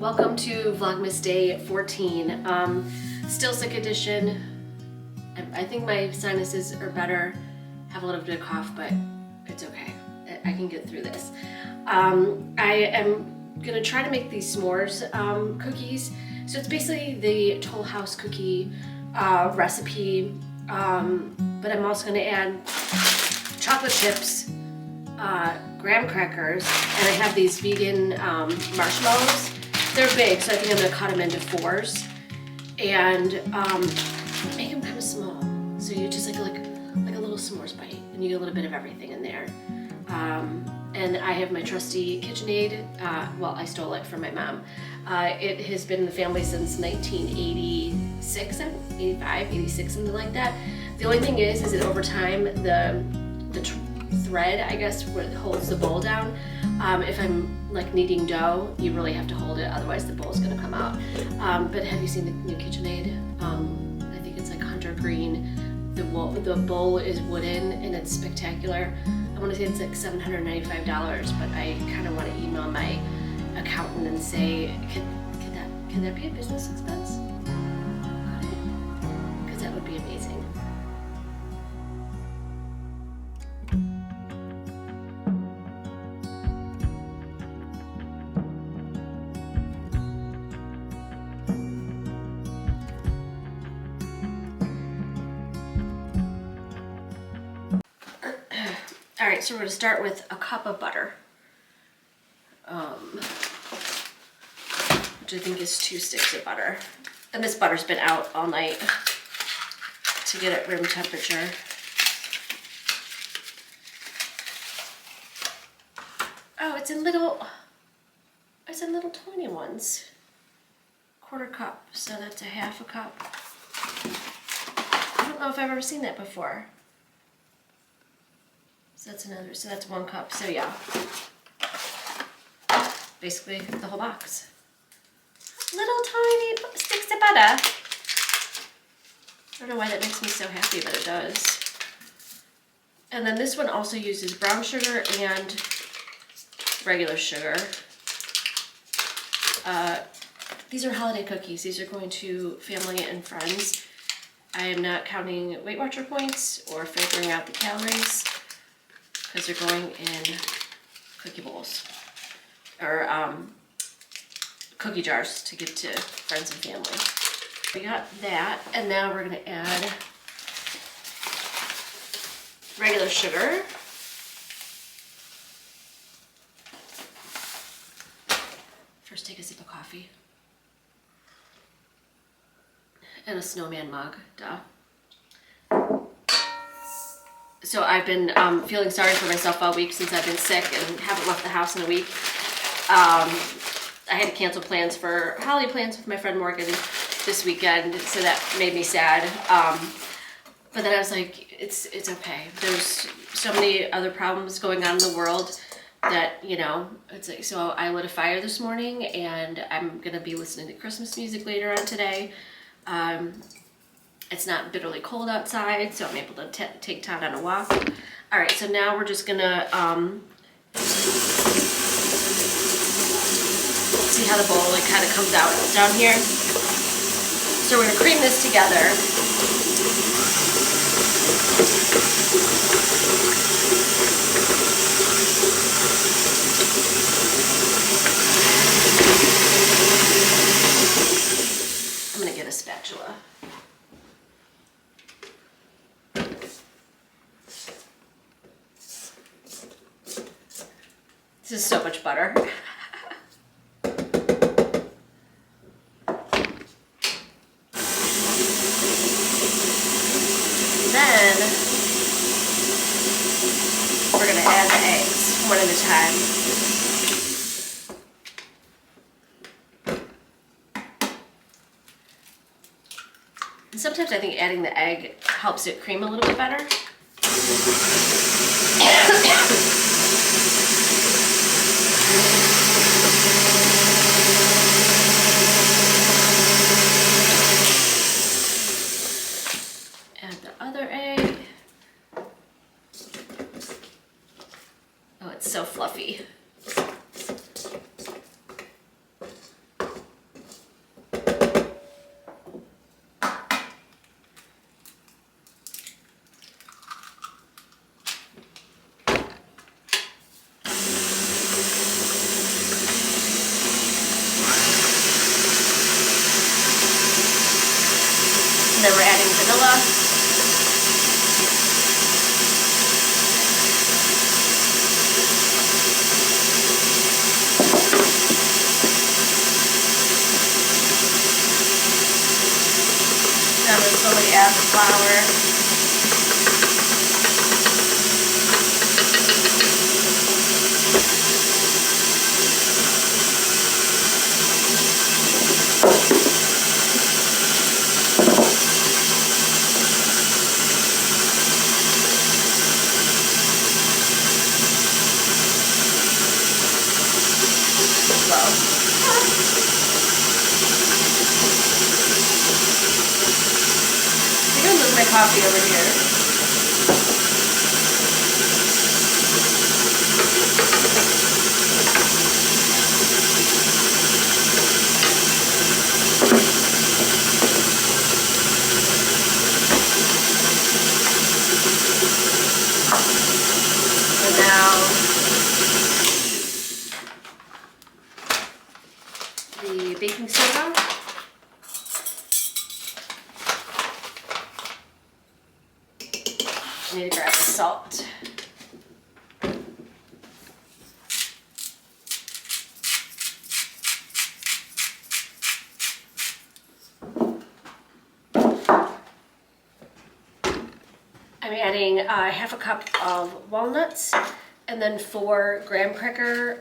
Welcome to Vlogmas Day 14. Still sick edition. I think my sinuses are better. Have a little bit of cough, but it's okay. I can get through this. I am gonna try to make these s'mores cookies. So it's basically the Tollhouse cookie recipe, but I'm also gonna add chocolate chips, graham crackers, and I have these vegan marshmallows. They're big, so I think I'm gonna cut them into 4s and make them kind of small. So you just like a little s'mores bite, and you get a little bit of everything in there. And I have my trusty KitchenAid. Well, I stole it from my mom. It has been in the family since 1986, 85, 86, something like that. The only thing is that over time, the thread, I guess, holds the bowl down. If I'm like kneading dough, you really have to hold it, otherwise the bowl's gonna come out. But have you seen the new KitchenAid? I think it's like hunter green. The bowl is wooden and it's spectacular. I want to say it's like $795, but I kind of want to email my accountant and say, can that be a business expense? Because that would be amazing. All right, so we're gonna start with a cup of butter, which I think is 2 sticks of butter. And this butter's been out all night to get it room temperature. Oh, it's in little tiny ones. 1/4 cup, so that's a 1/2 cup. I don't know if I've ever seen that before. So that's 1 cup. So yeah, basically the whole box. Little tiny sticks of butter. I don't know why that makes me so happy, but it does. And then this one also uses brown sugar and regular sugar. These are holiday cookies. These are going to family and friends. I am not counting Weight Watcher points or figuring out the calories, because they're going in cookie bowls or cookie jars to give to friends and family. We got that, and now we're gonna add regular sugar. First, take a sip of coffee. And a snowman mug, duh. So I've been feeling sorry for myself all week since I've been sick and haven't left the house in a week. I had to cancel holiday plans with my friend Morgan this weekend, so that made me sad. But then I was like, it's okay. There's so many other problems going on in the world that, you know, it's like, so I lit a fire this morning and I'm gonna be listening to Christmas music later on today. It's not bitterly cold outside, so I'm able to take Todd on a walk. All right, so now we're just gonna see how the bowl like kind of comes out down here. So we're gonna cream this together. I'm gonna get a spatula. This is so much butter. Then we're gonna add the eggs one at a time. And sometimes I think adding the egg helps it cream a little bit better. Add the other egg. Oh, it's so fluffy. And then we're adding vanilla. Then we slowly add the flour. I'm gonna move my coffee over here. And now the baking soda. I need to grab the salt. I'm adding half a cup of walnuts and then 4 graham cracker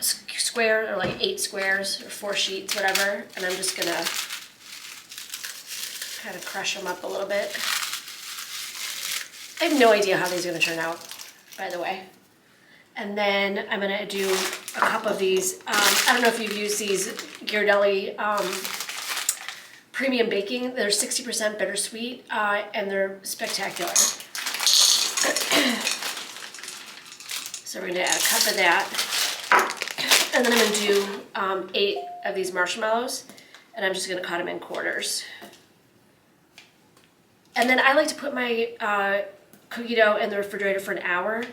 squares, or like 8 squares or 4 sheets, whatever. And I'm just gonna kind of crush them up a little bit. I have no idea how these are gonna turn out, by the way. And then I'm gonna do a cup of these. I don't know if you've used these Ghirardelli premium baking. They're 60% bittersweet, and they're spectacular. So we're gonna add a cup of that. And then I'm gonna do 8 of these marshmallows, and I'm just gonna cut them in quarters. And then I like to put my cookie dough in the refrigerator for an hour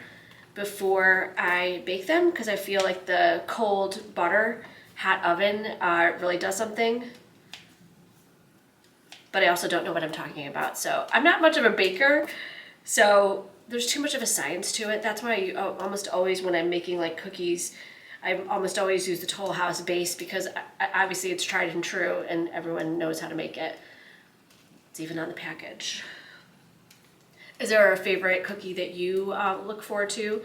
before I bake them, because I feel like the cold butter, hot oven really does something. But I also don't know what I'm talking about. So I'm not much of a baker, so there's too much of a science to it. That's why I almost always, when I'm making like cookies, I almost always use the Tollhouse base, because obviously it's tried and true and everyone knows how to make it. It's even on the package. Is there a favorite cookie that you look forward to?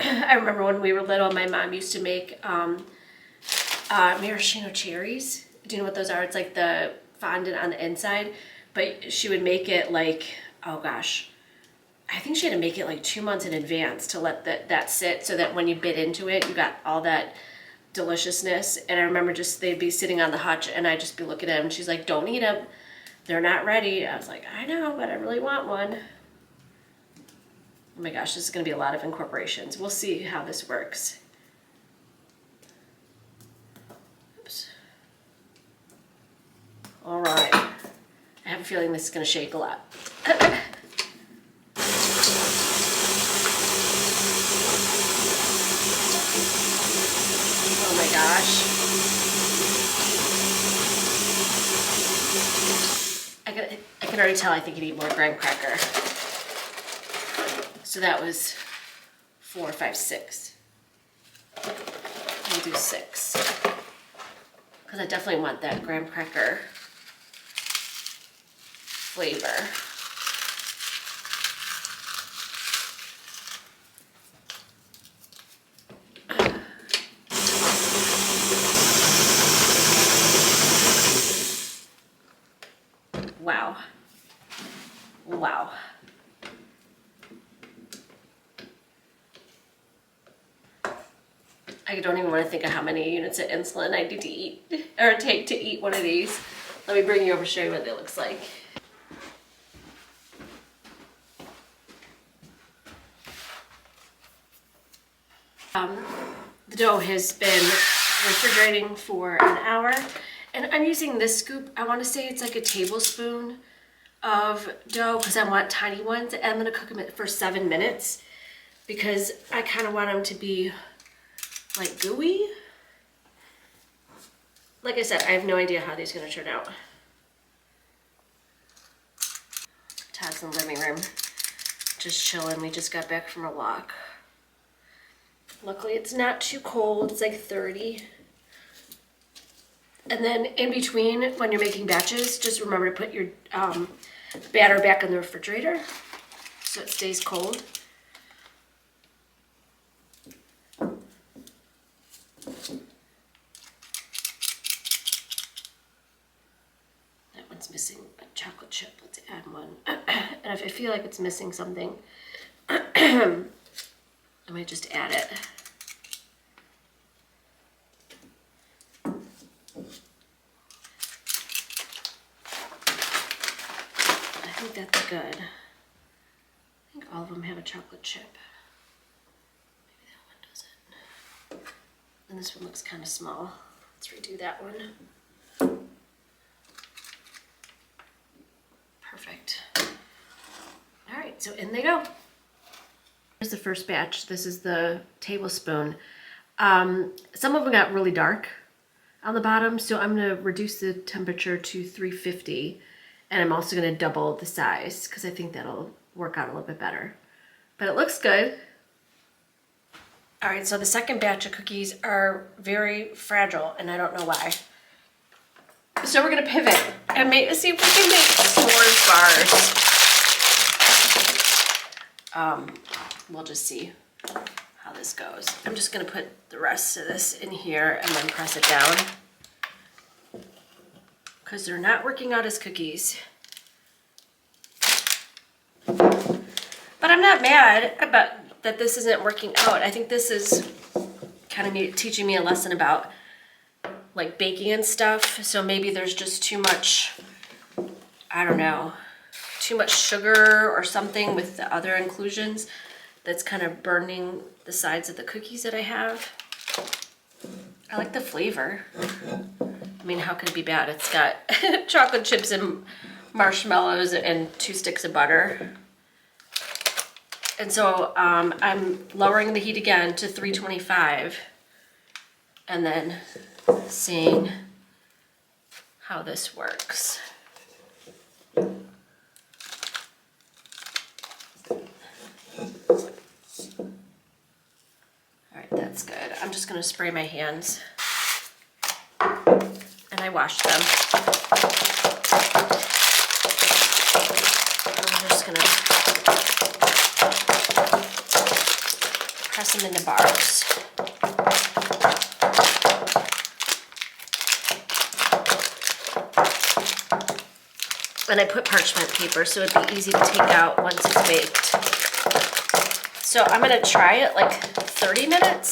I remember when we were little, my mom used to make maraschino cherries. Do you know what those are? It's like the fondant on the inside, but she would make it like, oh gosh, I think she had to make it like 2 months in advance to let that sit, so that when you bit into it, you got all that deliciousness. And I remember just, they'd be sitting on the hutch and I'd just be looking at them. She's like, don't eat them. They're not ready. I was like, I know, but I really want one. Oh my gosh, this is gonna be a lot of incorporations. We'll see how this works. Oops. All right. I have a feeling this is gonna shake a lot. Oh my gosh. I can already tell I think you need more graham cracker. So that was 4, 5, 6. We'll do 6. Because I definitely want that graham cracker flavor. Wow. Wow. I don't even want to think of how many units of insulin I need to eat, or take to eat one of these. Let me bring you over and show you what it looks like. The dough has been refrigerating for an hour, and I'm using this scoop. I want to say it's like a tablespoon of dough, because I want tiny ones, and I'm going to cook them for 7 minutes, because I kind of want them to be like gooey. Like I said, I have no idea how these are going to turn out. Todd's in the living room, just chilling. We just got back from a walk. Luckily, it's not too cold. It's like 30. And then in between, when you're making batches, just remember to put your batter back in the refrigerator so it stays cold. That one's missing a chocolate chip. Let's add one. And if I feel like it's missing something, I might just add it. I think that's good. I think all of them have a chocolate chip. Maybe that one doesn't. And this one looks kind of small. Let's redo that one. Perfect. All right, so in they go. Here's the first batch. This is the tablespoon. Some of them got really dark on the bottom, so I'm gonna reduce the temperature to 350, and I'm also gonna double the size because I think that'll work out a little bit better. But it looks good. All right, so the second batch of cookies are very fragile, and I don't know why. So we're gonna pivot and see if we can make s'mores bars. We'll just see how this goes. I'm just gonna put the rest of this in here and then press it down because they're not working out as cookies. But I'm not mad about that this isn't working out. I think this is kind of teaching me a lesson about like baking and stuff. So maybe there's just too much, I don't know, too much sugar or something with the other inclusions that's kind of burning the sides of the cookies that I have. I like the flavor. I mean, how could it be bad? It's got chocolate chips and marshmallows and 2 sticks of butter. And so I'm lowering the heat again to 325 and then seeing how this works. All right, that's good. I'm just gonna spray my hands and I washed them. I'm just gonna press them into bars. And I put parchment paper so it'd be easy to take out once it's baked. So I'm gonna try it like 30 minutes.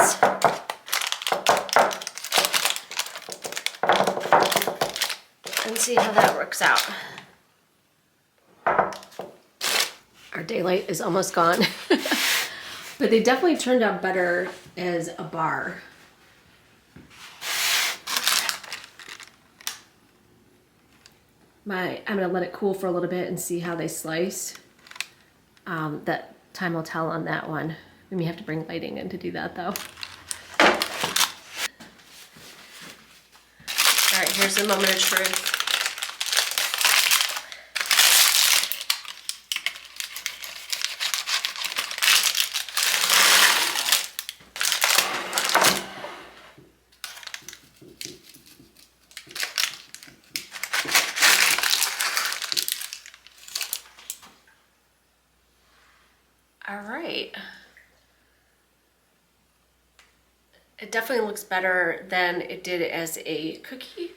And see how that works out. Our daylight is almost gone. But they definitely turned out better as a bar. I'm gonna let it cool for a little bit and see how they slice. That time will tell on that one. We may have to bring lighting in to do that though. All right, here's the moment of truth. All right. It definitely looks better than it did as a cookie.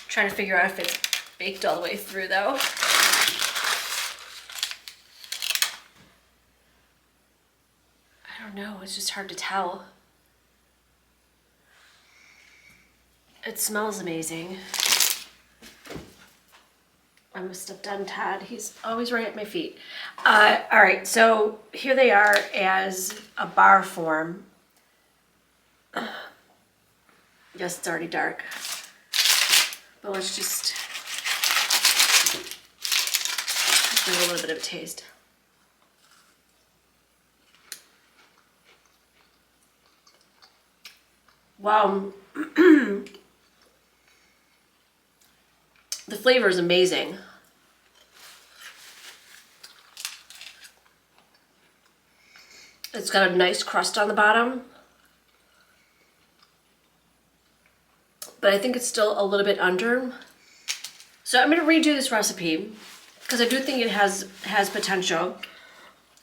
Trying to figure out if it's baked all the way through though. I don't know, it's just hard to tell. It smells amazing. I must have done Todd. He's always right at my feet. All right, so here they are as a bar form. Yes, it's already dark. But let's just give it a little bit of a taste. Wow. The flavor is amazing. It's got a nice crust on the bottom, but I think it's still a little bit under. So I'm going to redo this recipe because I do think it has potential,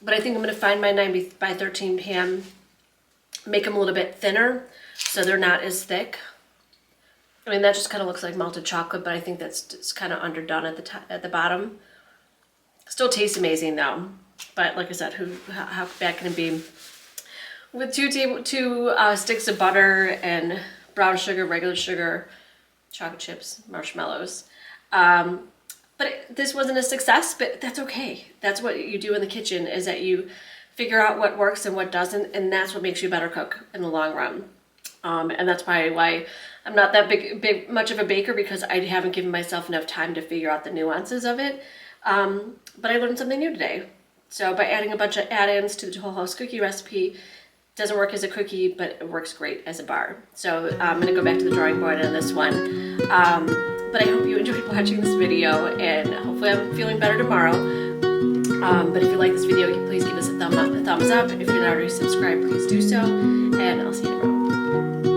but I think I'm going to find my 9 by 13 pan, make them a little bit thinner so they're not as thick. I mean, that just kind of looks like melted chocolate, but I think that's just kind of underdone at the bottom. Still tastes amazing though, but like I said, how bad can it be? With two sticks of butter and brown sugar, regular sugar, chocolate chips, marshmallows. But this wasn't a success, but that's okay. That's what you do in the kitchen, is that you figure out what works and what doesn't, and that's what makes you a better cook in the long run. And that's probably why I'm not that much of a baker, because I haven't given myself enough time to figure out the nuances of it. But I learned something new today. So by adding a bunch of add-ins to the Tollhouse cookie recipe, doesn't work as a cookie, but it works great as a bar. So I'm gonna go back to the drawing board on this one. But I hope you enjoyed watching this video, and hopefully I'm feeling better tomorrow. But if you like this video, please give us a thumbs up. If you're not already subscribed, please do so, and I'll see you tomorrow.